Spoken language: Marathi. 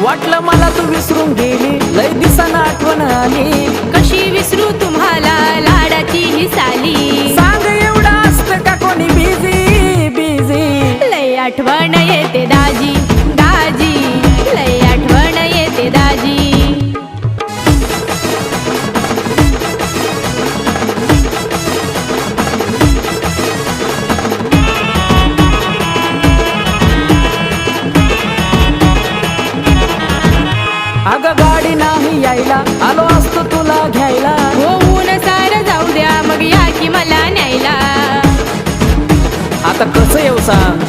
वाटलं मला तू विसरून गेली, लय दिसाना आठवण आली. कशी विसरू तुम्हाला लाडाची ही साली. सांग एवढं असतं का कोणी बिझी बिझी. लय आठवण येते दाजी दाजी, लय आठवण येते दाजी. अगं गाडी नाही यायला, आलो असतो तुला घ्यायला. होऊन सार जाऊ द्या, मग या की मला न्यायला. आता कसं येऊ सांग.